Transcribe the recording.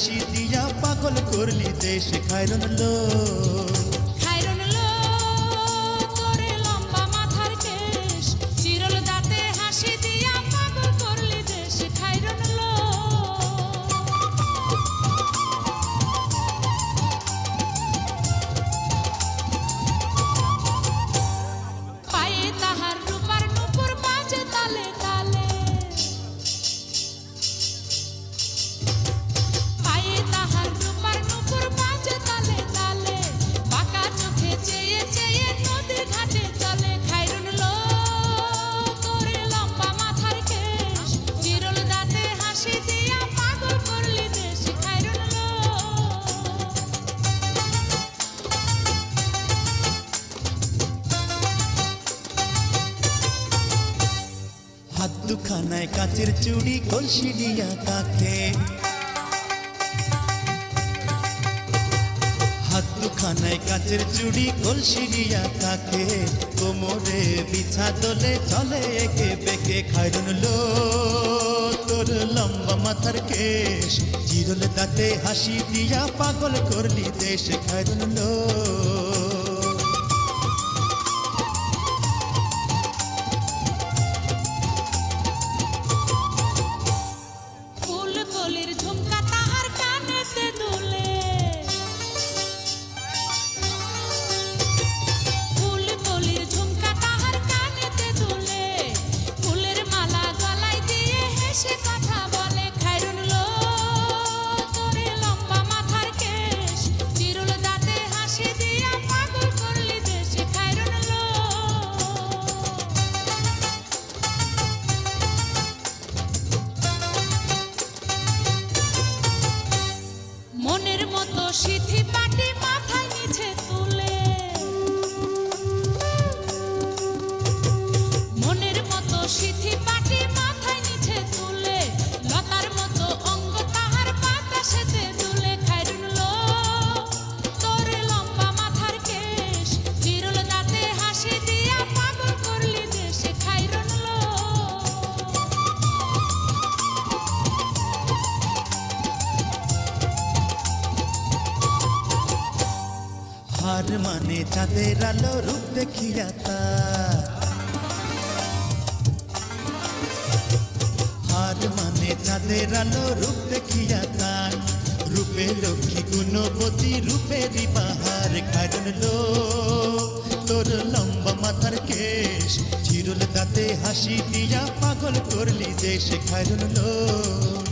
হাসি দিয়া পাগল করলি দেশ খায়রন লো খায়রন লো তোরে লম্বা মাথার কেশ চিরল দাঁতে হাসি দিয়া পাগল করলি দেশ খায়রন লো পায়ে তাহার রূপার নুপুর বাজে তালে তালে পায়ে তাহার রূপার নুপুর বাজে তালে তালে বাঁকা চোখে চেয়ে চেয়ে নদীর ঘাটে চলে খায়রন লো তোরে লম্বা মাথার কেশ চিরল দাঁতে হাসি দিয়া পাগল করলি দেশ খায়রন লো হাত দুখানায় কাচের চুড়ি কলসি দিয়া কাকে হাত দুখানায় কাচের চুড়ি কলসি দিয়া কাকে কোমরে বিছা দোলে চলে একে বেকে খায়রন লো তোর লম্বা মাথার কেশ চিরল দাঁতে হাসি দিয়া পাগল করলি দেশ খায়রন লো ফুল কলির ঝুমকা তাহার কানেতে দুলে ফুল কলির ঝুমকা তাহার কানেতে দুলে ফুলের মালা গলায় দিয়ে হেসে কথা বলে খায়রন লো তোরে লম্বা মাথার কেশ চিরল দাঁতে হাসি দিয়া পাগল করলি দেশ খায়রন লো মনের মতো সিথি পাটি মাথায় নিচে তুলে মনের মতো সিথি পাটি মাথায় নিচে তুলে লতার মতো অঙ্গ তাহার বাতাসেতে দুলে খায়রন লো তোরে লম্বা মাথার কেশ চিরল দাঁতে হাসি দিয়া পাগল করলি দেশ খায়রন লো হার মানে চাঁদের আলো রূপ দেখিয়া তার হার মানে চাঁদের আলো রূপ দেখিয়া তার রূপে লক্ষ্মী গুণবতী রূপেরই বাহার খায়রন লো তোর লম্বা মাথার কেশ চিরল দাঁতে হাসি দিয়া পাগল করলি দেশ খায়রন লো